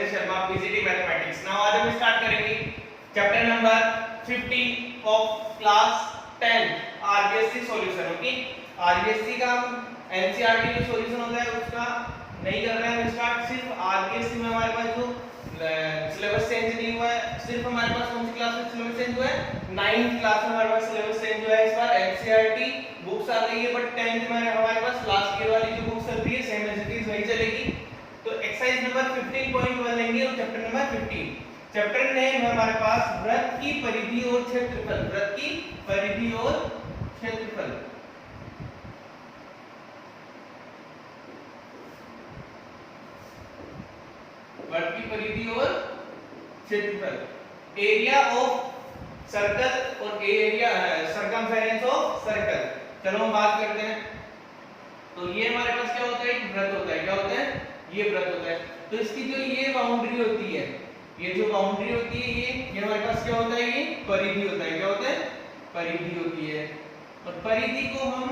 Ravindra Sharma, PGT mathematics. Now आज हम start करेंगे chapter number 15 of class 10 RBSC solution. Okay, RBSC का एनसीईआरटी जो सॉल्यूशन होता है उसका नहीं कर रहे हैं स्टार्ट। सिर्फ आरबीएससी में हमारे पास जो सिलेबस चेंज नहीं हुआ है, सिर्फ हमारे पास कौन सी क्लास में सिलेबस चेंज हुआ है, 9th क्लास में हमारे पास सिलेबस चेंज हुआ है। इस बार एनसीईआरटी बुक्स आ गई है, बट 10th में हमारे पास लास्ट ईयर वाली जो बुक्स चल रही है सेम एज इट इज वही चलेगी। तो एक्सरसाइज नंबर 15.1 लेंगे और चैप्टर नंबर 15। चैप्टर नेम है हमारे पास वृत्त की परिधि और क्षेत्रफल। वृत्त की परिधि और क्षेत्रफल। वृत्त की परिधि और क्षेत्रफल। एरिया ऑफ सर्कल और एरिया सर्कमफेरेंस ऑफ सर्कल। चलो हम बात करते हैं। तो ये हमारे पास क्या होता है, एक वृत्त होता है। क्या होता है, ये वृत्त होता है। तो इसकी जो ये बाउंड्री होती है, ये जो बाउंड्री होती है, ये हमारे पास क्या होता है, ये परिधि होता है। क्या होता है, परिधि होती है। और परिधि को हम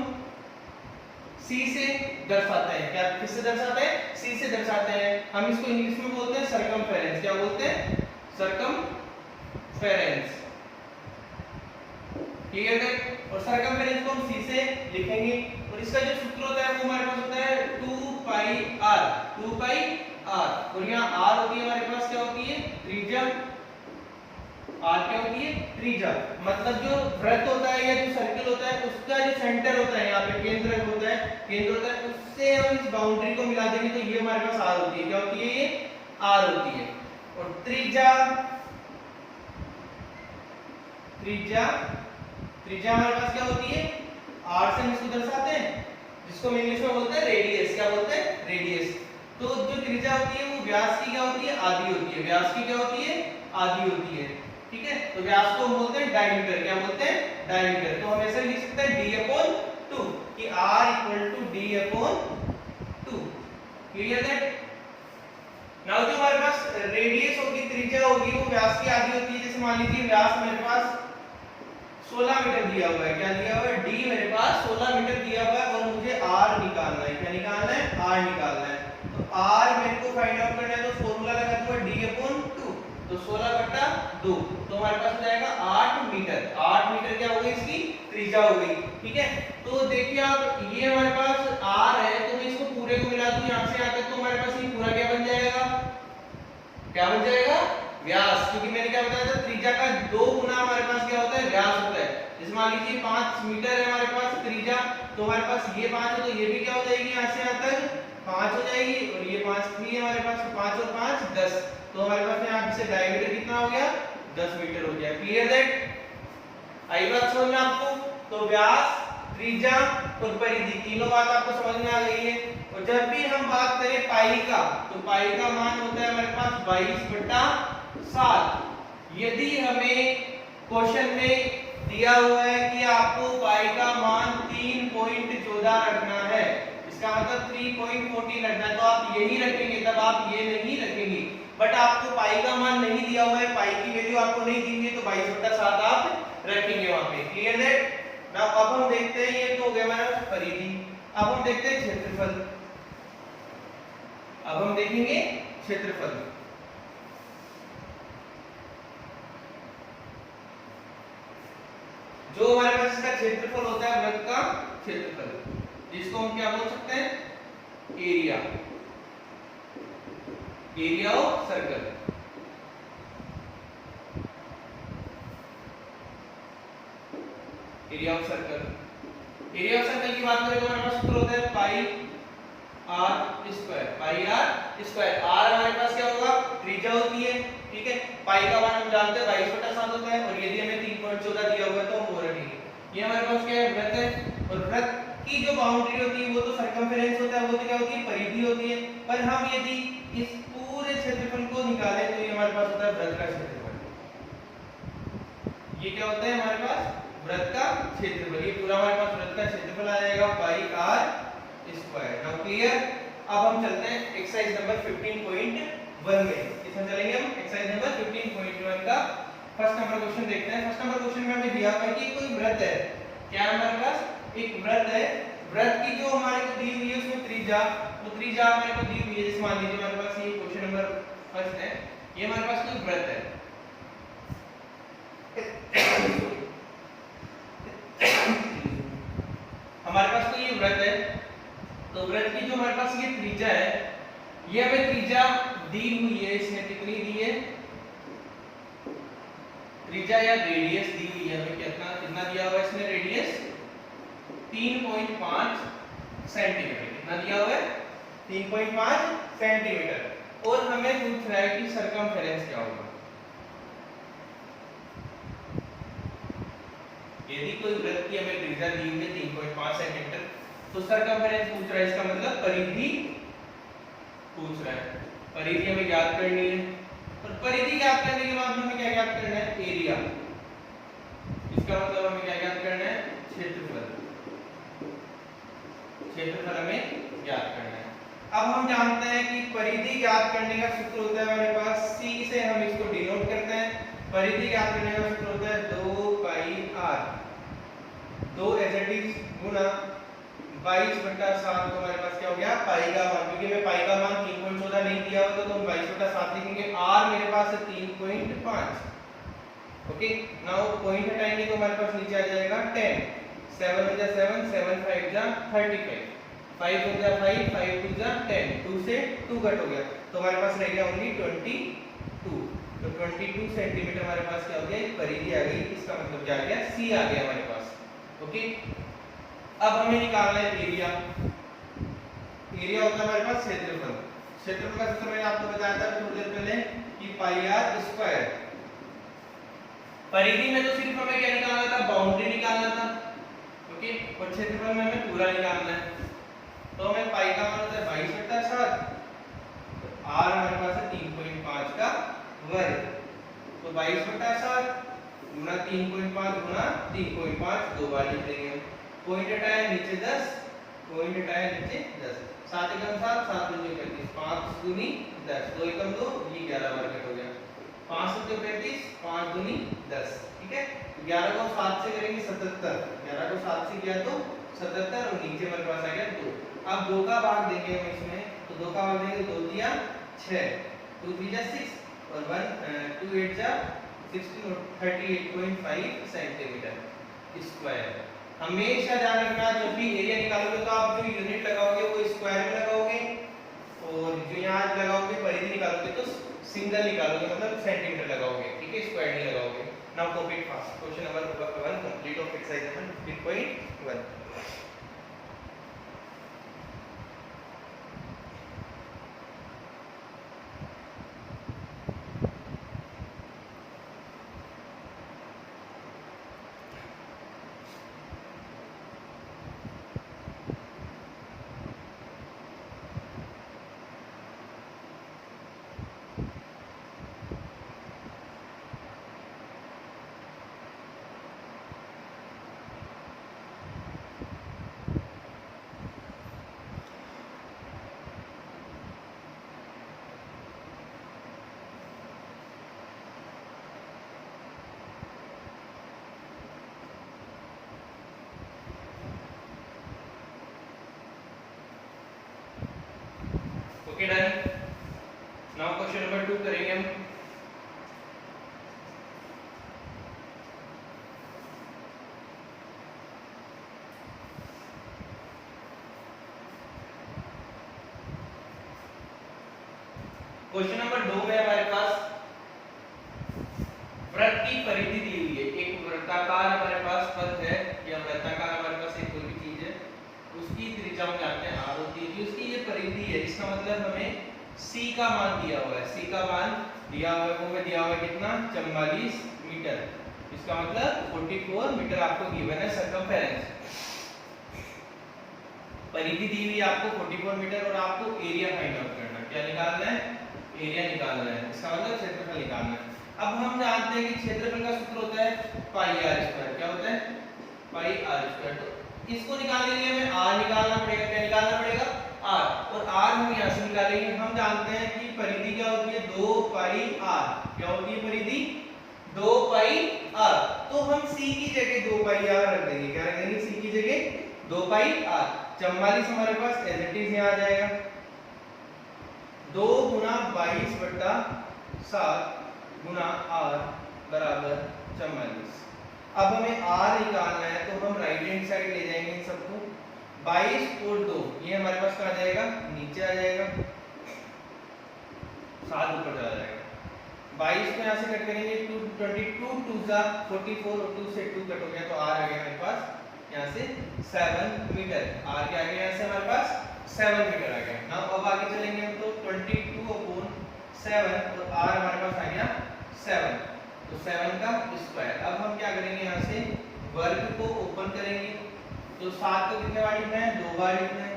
C से दर्शाते हैं। क्या किससे दर्शाते हैं, C से दर्शाते हैं। हम इसको इंग्लिश में बोलते हैं सर्कमफेरेंस। क्या बोलते हैं, सर्कमफेरेंस। ठीक है। और सर्कमफेरेंस को हम C से लिखेंगे और इसका जो सूत्र होता है वो हमारे पास होता है 2 पाई r। 2 पाई r। और यहाँ r होती है हमारे पास, क्या होती है, त्रिज्या। r क्या होती है, त्रिज्या। मतलब जो वृत्त होता है या जो सर्कल होता है उसका जो सेंटर होता है, यहाँ पे केंद्र होता है, केंद्र होता है, उससे हम इस बाउंड्री को मिला देंगे तो ये हमारे पास r होती है। क्या होती है, ये r होती है। और त्रिज्या, त्रिज्या, त्रिज्या हमारे पास क्या होती है, r से हम इसको दर्शाते हैं, जिसको हम इंग्लिश में बोलते हैं रेडियस। क्या बोलते हैं, रेडियस। तो जो त्रिज्या होती है वो व्यास की क्या होती है, आधी होती है। व्यास की क्या होती है, आधी होती है। ठीक है। तो व्यास को हम बोलते हैं डायमीटर। क्या बोलते हैं, डायमीटर। तो हम ऐसे लिख सकते हैं d/2 कि r = d/2। क्लियर है। नाउ जो हमारे पास रेडियस होगी, त्रिज्या होगी, वो व्यास की आधी होती है। जैसे मान लीजिए व्यास मेरे पास 16 मीटर दिया हुआ है। क्या दिया हुआ है, d मेरे पास 16 मीटर दिया हुआ है और मुझे r निकालना है। क्या निकालना है, r निकालना है। तो r मेरे को फाइंड आउट करना है, तो फॉर्मूला लगा दूंगा d/2। तो 16/2 तो हमारे पास हो जाएगा 8 मीटर। 8 मीटर क्या हो गई, इसकी त्रिज्या हो गई। ठीक है। तो देखिए आप, ये हमारे पास r है, तो मैं इसको पूरे को मिला दूं यहां से यहां तक, तो हमारे पास ये पूरा क्या बन जाएगा, क्या बन जाएगा, व्यास। क्योंकि मैंने क्या बताया था, त्रिज्या का 2 गुना हमारे पास क्या होता है, व्यास होता है। जैसे मान लीजिए 5 मीटर है हमारे पास त्रिज्या, तो हमारे पास ये 5 है, तो ये भी क्या हो जाएगी, यहां से यहां तक 5 हो जाएगी। और ये 5 भी है हमारे पास, 5 और 5 10। तो हमारे पास यहाँ से डायमीटर कितना हो गया, 10 मीटर हो गया। क्लियर दैट, आई बात समझ में आपको। तो व्यास, त्रिज्या और परिधि, तीनों बात आपको समझ में आ गई है। और जब भी हम बात करें पाई का, तो पाई का मान होता है हमारे पास 22/7। यदि हमें क्वेश्चन में दिया हुआ है कि आपको पाई का मान 3.14 रखना है, इसका मतलब 3.14 रखना है, तो आप यही रखेंगे, तब आप ये नहीं रखेंगे। बट आपको पाई का मान नहीं दिया हुआ है, पाई की वैल्यू आपको नहीं दी हुई है, तो 22/7 आप रखेंगे वहां पे। क्लियर है। नाउ अब हम देखते हैं, ये तो हो गया हमारा परिधि। अब हम देखते हैं क्षेत्रफल। अब हम देखेंगे क्षेत्रफल। जो हमारे पास इसका क्षेत्रफल होता है, वृत्त का क्षेत्रफल, जिसको हम क्या बोल सकते हैं, area. Area of circle. Area of circle. Area of circle की बात करें तो हमारे पास सूत्र होता है पाई r स्क्वायर। पाई r स्क्वायर। r हमारे पास क्या होगा, त्रिज्या होती है। ठीक है। पाई का मान हम जानते हैं 22/7 होता है, और यदि हमें 3.14 दिया हुआ है तो हम वो रखेंगे। ये हमारे पास क्या है, वृत्त है। और वृत्त की जो बाउंड्री होती है वो तो सर्कमफेरेंस होता है, वो तो क्या होती है, परिधि होती है। पर हम यदि इस पूरे क्षेत्रफल को निकालें तो ये हमारे पास होता है वृत्त का क्षेत्रफल। ये क्या होता है हमारे पास, वृत्त का क्षेत्रफल। ये पूरा हमारे पास वृत्त का क्षेत्रफल आ जाएगा पाई r स्क्वायर। Now clear. अब हम चलते हैं एक्सरसाइज नंबर 15.1 में। इसमें चलेंगे हम एक्सरसाइज नंबर 15.1 का फर्स्ट नंबर क्वेश्चन देखते हैं। फर्स्ट नंबर क्वेश्चन में हमें दिया हुआ है कि कोई वृत्त है। क्या है हमारे पास, एक वृत्त है। वृत्त की जो हमारे को दी हुई है उसमें त्रिज्या, तो त्रिज्या हमारे को दी हुई है। जैसे मान लीजिए हमारे पास ये क्वेश्चन नंबर फर्स्ट है, ये हमारे पास कोई वृत्त है, हमारे पास कोई ये वृत्त है, तो वृत्त की जो हमारे पास ये त्रिज्या है, ये हमें त्रिज्या दी हुई है, इसने कितनी दी है, त्रिज्या या रेडियस दी हुई है हमें, कितना कितना दिया हुआ है इसने रेडियस 3.5 सेंटीमीटर, कितना दिया हुआ है 3.5 सेंटीमीटर, और हमें पूछ रहा है कि सरकमफेरेंस क्या होगा। यदि कोई वृत्त की हमें त्रिज्या दी हुई है 3.5 सेंटीमीटर, तो सरकमफेरेंस पूछ रहा है, इसका मतलब परिधि पूछ रहा है, परिधि हमें ज्ञात करनी है, और परिधि ज्ञात करने के बाद हमें क्या ज्ञात करना है, एरिया, इसका मतलब हमें क्या ज्ञात करना है, क्षेत्रफल, क्षेत्रफल हमें ज्ञात करना है। अब हम जानते हैं कि परिधि ज्ञात करने का सूत्र होता है हमारे पास, c से हम इसको डिनोट करते हैं, परिधि ज्ञात करने का सूत्र होता है 2 पाई r, 2 एज इट इज गुना 22/7, तो हमारे पास क्या हो गया पाई का मान, क्योंकि मैं पाई का मान 3.14 नहीं दिया होता तो हम 22/7 लिखेंगे, r मेरे पास है 3.5, ओके। नाउ पॉइंट हटाएंगे तो हमारे पास नीचे आ जाएगा 10, 7 × 7 7 5 × 35, 5 × 5 5 2 10, 2 से 2 कट हो गया, तो हमारे पास रह गया ओनली 22, तो 22 सेंटीमीटर हमारे पास क्या हो गया, परिधि आ गई, इसका मतलब क्या आ गया, c आ गया हमारे पास, ओके। अब हमें निकालना है एरिया, एरिया होता है हमारे पास क्षेत्रफल, क्षेत्रफल का सूत्र मैंने आपको बताया था थोड़ी देर पहले कि पाई आर स्क्वायर, परिधि में तो सिर्फ हमें क्या निकालना था, बाउंड्री निकालना था, ओके, और क्षेत्रफल में हमें पूरा निकालना है, तो हमें पाई का मान होता है 22/7, तो r हमारे पास है 3.5 का वर्ग, तो 22/7 गुना 3.5 गुना 3.5 दो बार लिख देंगे, पॉइंट हटाया नीचे 10, पॉइंट हटाया नीचे 10, 7 एकम 7, 7 दूनी 35, 5 दूनी 10, 2 एकम 2, ये 11 बार कट हो गया, 5 × 35, 5 दूनी 10, ठीक है। 11 को 7 से करेंगे 77, 11 को 7 से किया तो 77, और नीचे हमारे पास आ गया 2, अब 2 का भाग देंगे हम इसमें, तो 2 का भाग देंगे, 2 दिया 6, 2 3 6, और 1 2 8 16, 38.5 सेंटीमीटर स्क्वायर। हमेशा ध्यान रखना, जब भी एरिया निकालोगे तो आप जो यूनिट लगाओगे वो स्क्वायर में लगाओगे, और जो यहाँ लगाओगे परिधि निकालोगे तो सिंगल निकालोगे, मतलब सेंटीमीटर लगाओगे, ठीक है, स्क्वायर नहीं लगाओगे। Now copy it fast, question number 1 complete of exercise number 15.1। Okay done. Now question number 2 करेंगे हम। क्वेश्चन नंबर 2 में हमारे पास वृत्त की परिधि दी हुई है, एक वृत्ताकार हमारे पास पथ है, या वृत्ताकार हमारे पास एक कोई भी चीज है, उसकी त्रिज्या हम जानते हैं r होती है, उसकी ये परिधि है, इसका मतलब हमें c का मान दिया हुआ है, c का मान दिया हुआ है, वो में दिया हुआ है कितना 44 मीटर, इसका मतलब 44 मीटर आपको गिवन है सरकमफेरेंस। परिधि दी हुई आपको 44 मीटर, और आपको एरिया फाइंड आउट करना है, क्या निकालना है, एरिया निकालना है, इसका मतलब क्षेत्रफल निकालना है। अब हम जानते हैं कि क्षेत्रफल का सूत्र होता है पाई आर स्क्वायर, क्या होता है पाई आर स्क्वायर, तो इसको निकालने के लिए हमें r निकालना पड़ेगा, क्या निकालना पड़ेगा r, और r हम यहां से निकालेंगे। हम जानते हैं कि परिधि क्या होती है 2 पाई r, क्या होती है परिधि 2 पाई r, तो हम c की जगह 2 पाई r रख देंगे, क्या रख देंगे c की जगह 2 पाई r, 44 हमारे पास एज इट इज यहां आ जाएगा, 2 गुना 22/7 गुना r बराबर 44। अब हमें r निकालना है तो हम राइट हैंड साइड ले जाएंगे इन सबको। 22 और 2 ये हमारे पास कहाँ जाएगा, नीचे आ जाएगा, 7 ऊपर चला जाएगा। 22 को यहाँ से कट करेंगे, 22 2 जा 44 और 2 से 2 कट हो गया तो r आ गया हमारे पास यहाँ से 7 मीटर। r क्या आ गया यहाँ से हमारे पास 7 मीटर आ गया। नाउ अब आगे चलेंगे हम तो 22/7 और r हमारे पास आ गया 7, तो 7 का स्क्वायर। अब हम क्या करेंगे, यहाँ से वर्ग को ओपन करेंगे तो 7 को कितने बार लिखना है, 2 बार लिखना है।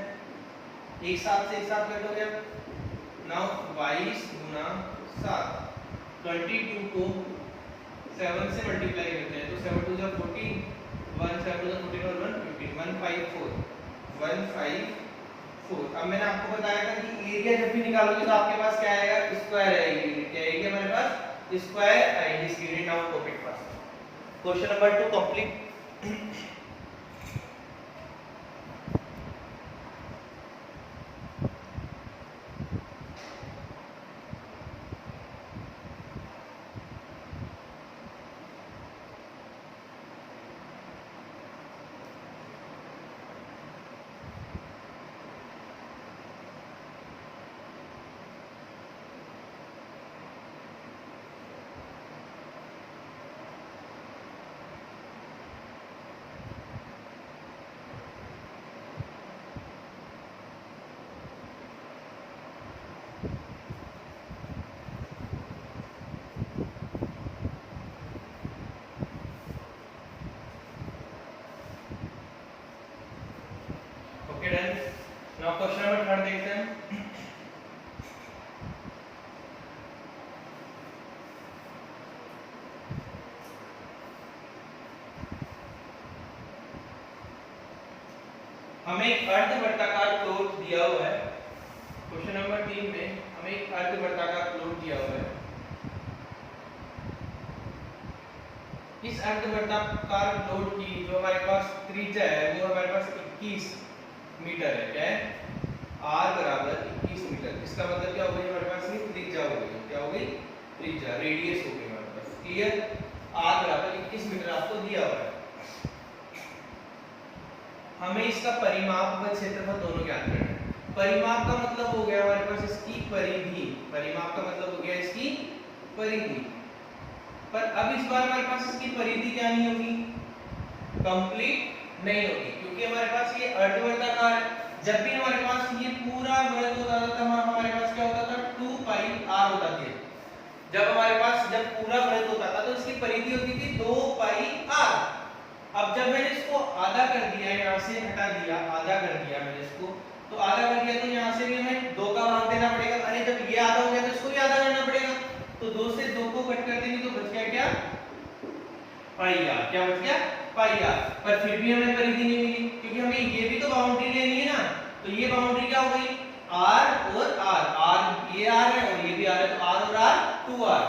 एक साथ से एक साथ कट हो गया। नाउ 22 गुना 7, 22 को 7 से मल्टीप्लाई करते हैं तो 7 2 जा 14, 1 7 2 जा 14 और 1 15, 154। अब मैंने आपको बताया था कि एरिया जब भी निकालोगे तो आपके पास क्या आएगा, स्क्वायर आएगी। क्या आएगी हमारे पास, स्क्वायर आएगी इसकी unit. Now topic pass question number 2 complete. Okay done. Now question number 3 देखते हैं। हमें एक अर्धवर्ताकार प्लॉट दिया हुआ है। क्वेश्चन नंबर 3 में हमें एक अर्धवर्ताकार प्लॉट दिया हुआ है। इस अर्धवर्ताकार प्लॉट की जो हमारे पास त्रिज्या है वो हमारे पास 21 मीटर है। क्या है, r बराबर 21 मीटर। इसका मतलब क्या हो गई, हमारे पास ये त्रिज्या हो गई। क्या हो गई, त्रिज्या, रेडियस हो गई हमारे पास। क्लियर, r बराबर 21 मीटर आपको दिया हुआ है। हमें इसका परिमाप व क्षेत्रफल दोनों ज्ञात करना है। परिमाप का मतलब हो गया हमारे पास इसकी परिधि। परिमाप का मतलब हो गया इसकी परिधि। पर अब इस बार हमारे पास इसकी परिधि क्या नहीं होगी, कंप्लीट नहीं होगी, क्योंकि हमारे पास ये अर्धवर्ताकार है। जब भी हमारे पास ये पूरा वृत्त होता था तब हमारे पास क्या होता था, 2 पाई r होता था। जब हमारे पास जब पूरा वृत्त होता था तो इसकी परिधि होती थी 2 पाई r। अब जब मैंने इसको आधा कर दिया, यहाँ से हटा दिया, आधा कर दिया मैंने इसको, तो आधा कर दिया तो यहाँ से भी हमें 2 का भाग देना पड़ेगा। अरे जब ये आधा हो गया तो इसको भी आधा करना पड़ेगा। तो 2 से 2 को कट कर देंगे तो बच गया क्या, पाई r। क्या बच गया, पाई r। पर फिर भी हमें परिधि नहीं मिली, क्योंकि हमें ये भी तो बाउंड्री लेनी है ना। तो ये बाउंड्री क्या हो गई, r और r, r ये r है और ये भी r है, तो r और r 2r।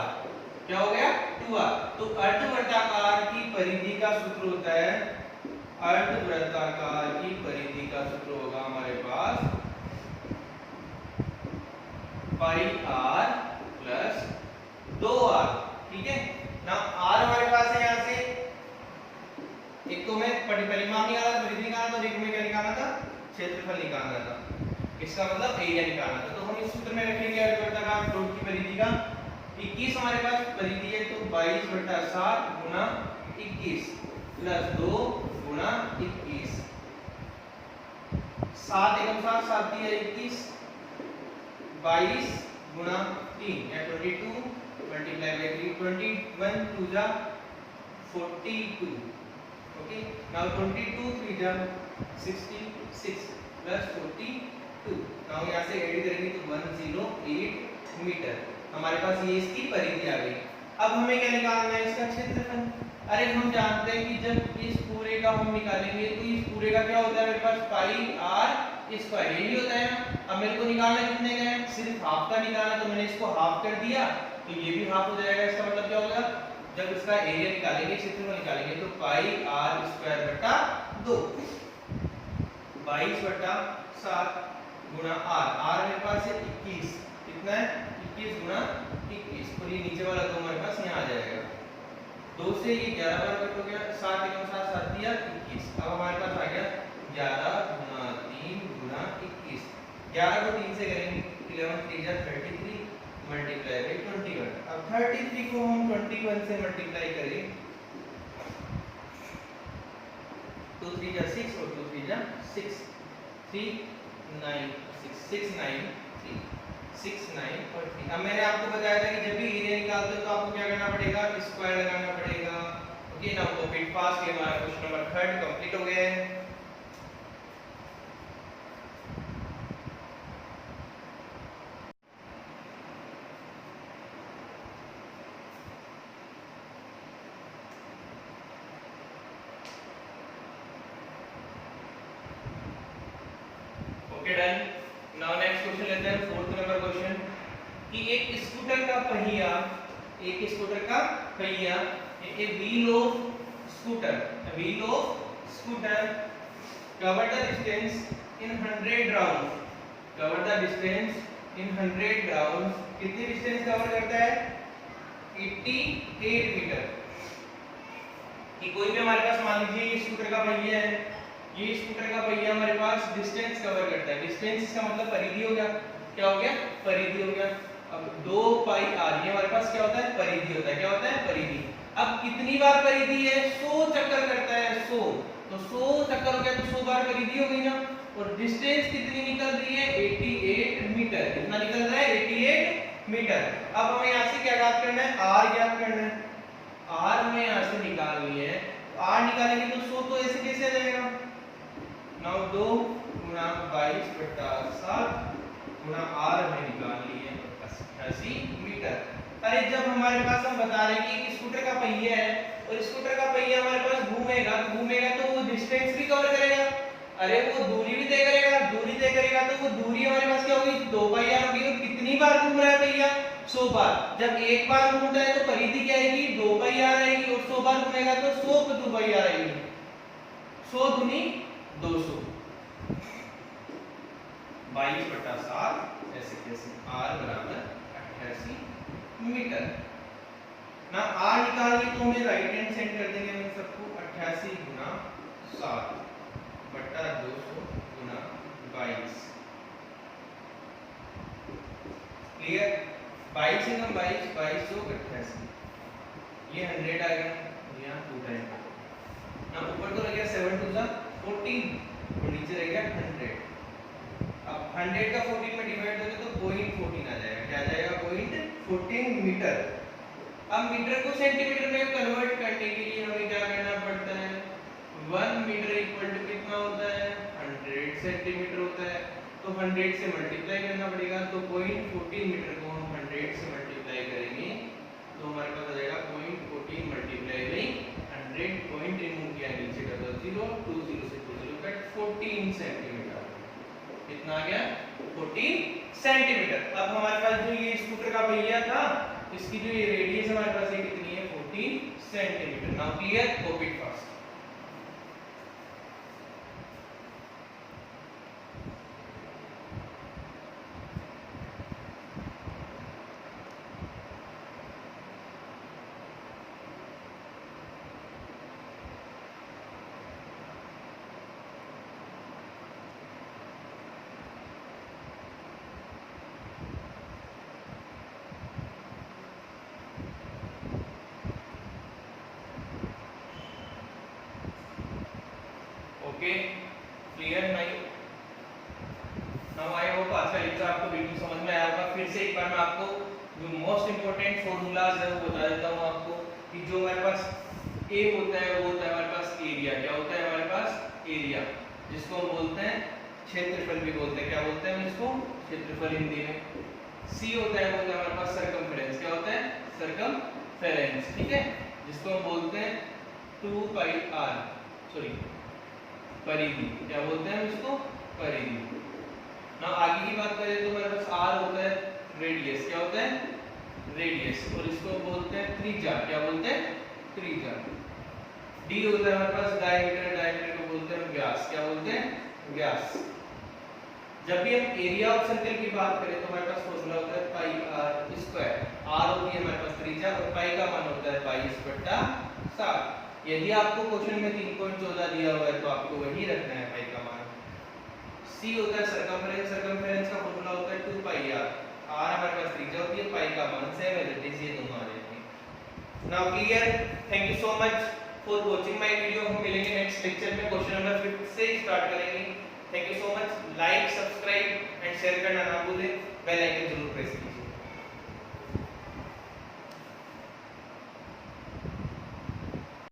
क्या हो गया, 2r। तो अर्धवर्ताकार की परिधि का सूत्र होता है, अर्धवृत्ताकार की परिधि का सूत्र होगा हमारे पास पाई r प्लस 2r। ठीक है ना, r हमारे पास है यहाँ से, एक तो मैं परिमाप निकाला, परिधि निकाला, तो एक में क्या निकालना था, क्षेत्रफल निकालना था। इसका मतलब एरिया निकालना था। तो हम इस सूत्र में रखेंगे अर्धवर्ताकार प्लॉट की परिधि का। 21 हमारे पास परिधि है तो 22/7 गुना 21 प्लस 2 गुना 21। 7 एकम 7, 7 दिया 21, 22 गुना 3 या 22 मल्टीप्लाई बाय 3, 21 2 जा 42। ओके, नाउ 22 3 जा 66 प्लस 42। नाउ यहाँ से ऐड करेंगे तो 108 मीटर। हमारे पास ये इसकी परिधि आ गई। अब हमें क्या निकालना है, इसका क्षेत्रफल। अरे हम जानते हैं कि जब इस पूरे का हम निकालेंगे तो इस पूरे का क्या होता है, मेरे पास पाई r स्क्वायर, यही होता है ना। अब मेरे को निकालना कितने का है, सिर्फ हाफ का निकालना, तो मैंने इसको हाफ कर दिया तो ये भी हाफ हो जाएगा। इसका मतलब क्या होगा, जब इसका एरिया निकालेंगे, क्षेत्रफल निकालेंगे तो पाई r स्क्वायर बटा 2, 22/7 गुना r। r मेरे पास है 21, कितना है 21 गुना 21, और ये नीचे वाला 2 हमारे पास यहाँ आ जाएगा। 2 से ये 11 बार कट हो गया, 7 एकम 7 7 दिया 21। अब हमारे पास आ गया 11 गुना 3 गुना 21। 11 को 3 से करेंगे 11 3 जा 33 मल्टीप्लाई बाई 21। अब 33 को हम 21 से मल्टीप्लाई करें 2 3 जा 6 और 2 3 जा 6, 3 9 6 6 9 3 6 9 और 3। अब मैंने आपको बताया था कि जब भी एरिया निकालते हो तो आपको क्या करना पड़ेगा, स्क्वायर लगाना पड़ेगा। ओके ना, तो फिट फास्ट ये हमारा क्वेश्चन नंबर 3 कंप्लीट हो गया है। Okay done. Now next question लेते हैं, 4th नंबर क्वेश्चन कि एक स्कूटर का पहिया, एक स्कूटर का पहिया, a wheel of scooter, a wheel of scooter cover the distance in 100 rounds, cover the distance in 100 rounds, कितनी डिस्टेंस कवर करता है 88 मीटर। कि कोई भी हमारे पास मान लीजिए ये स्कूटर का पहिया है, ये स्कूटर का पहिया हमारे पास डिस्टेंस कवर करता है। डिस्टेंस इसका मतलब परिधि हो गया, क्या हो गया परिधि हो गया। अब 2 पाई आर ये हमारे पास क्या होता है परिधि होता है, क्या होता है परिधि। अब कितनी बार परिधि है 100 चक्कर करता है 100, तो 100 चक्कर हो गया तो 100 बार परिधि हो गई ना। और डिस्टेंस कितनी निकल रही है 88 मीटर, कितना निकल रहा है 88 मीटर। अब हमें यहाँ से क्या ज्ञात करना है आर ज्ञात करना है, आर हमें यहाँ से निकालनी है। आर निकालेंगे तो 100 तो ऐसे कैसे आ जाएगा, 2 गुना 22/7 गुना आर हमें निकालनी है 88 मीटर। अरे जब हमारे पास हम बता रहे हैं कि स्कूटर का पहिया है और स्कूटर का पहिया हमारे पास घूमेगा तो वो डिस्टेंस भी कवर करेगा। अरे वो दूरी भी तय करेगा, दूरी तय करेगा तो वो दूरी हमारे पास क्या होगी 2 पाई आर होगी। और कितनी बार घूम रहा है पहिया 100 बार। जब एक बार घूमता है तो परिधि क्या आएगी 2 पाई आर आएगी, और 100 बार घूमेगा तो 100 पे 2 पाई आर आएगी, 100 दूनी 200, 22/7 ऐसे कैसे आर बराबर 88 मीटर ना। आर निकालनी तो हमें राइट हैंड साइड कर देंगे हम सबको 88 गुना 7 बट्टा 200 गुना 22। क्लियर, 22 से हम 22 88 ये 100 आ गया, यहाँ 2 टाइम ना। ऊपर तो लग गया 7 2 जा 14 और नीचे रह गया 100। अब 100 का 14 में डिवाइड करें तो 0.14 आ जाएगा, क्या आ जाएगा 0.14 मीटर। अब मीटर को सेंटीमीटर में कन्वर्ट करने के लिए हमें क्या करना पड़ता है 1 मीटर इक्वल टू कितना होता है 100 सेंटीमीटर होता है। तो 100 से मल्टीप्लाई करना पड़ेगा, तो 0.14 मीटर को हम 100 से मल्टीप्लाई करेंगे तो हमारे पास आ जाएगा 0.14 मल्टीप्लाई बाई 100, पॉइंट रिमूव किया नीचे का तो 0, 2 0 से 2 0 कट 14 सेंटीमीटर। कितना आ गया 14 सेंटीमीटर। अब हमारे पास जो ये स्कूटर का पहिया था इसकी जो ये रेडियस हमारे पास ये कितनी है 14 centimetre. Now clear, copy it fast. Okay clear नहीं। नाउ आई होप आज का लेक्चर आपको बिल्कुल समझ में आया होगा। फिर से एक बार मैं आपको जो मोस्ट इंपोर्टेंट फॉर्मूलाज है वो बता देता हूँ आपको कि जो हमारे पास ए होता है वो होता है हमारे पास एरिया, क्या होता है हमारे पास एरिया, जिसको हम बोलते हैं क्षेत्रफल भी बोलते हैं, क्या बोलते हैं हम इसको क्षेत्रफल हिंदी में। सी होता है वो होता है हमारे पास सरकमफेरेंस, क्या होता है सरकमफेरेंस, ठीक है, जिसको हम बोलते हैं 2 पाई आर, सॉरी परिधि, क्या बोलते हैं इसको परिधि ना। आगे की बात करें तो हमारे पास आर होता है रेडियस, क्या होता है रेडियस, और इसको बोलते हैं त्रिज्या, क्या बोलते हैं त्रिज्या। डी होता है हमारे पास डायमीटर, डायमीटर को बोलते हैं व्यास, क्या बोलते हैं व्यास। जब भी हम एरिया ऑफ सर्कल की बात करें तो हमारे पास फॉर्मूला होता है हमारे पास त्रिज्या और पाई का मान होता है 22/7। यदि आपको क्वेश्चन में 3.14 दिया हुआ है तो आपको वही रखना है पाई का मान। सी होता है सर्कमफेरेंस, सर्कमफेरेंस का फॉर्मूला होता है 2πr। r हमारे पास त्रिज्या होती है, पाई का मान 7 है, ये दोनों आ जाएंगे। Now clear, thank you so much for watching my video. हम मिलेंगे नेक्स्ट लेक्चर में, क्वेश्चन नंबर 5 से स्टार्ट करेंगे। Thank you so much. Like, subscribe and share करना ना भूलें, बेल आइकन जरूर प्रेस कीजिए।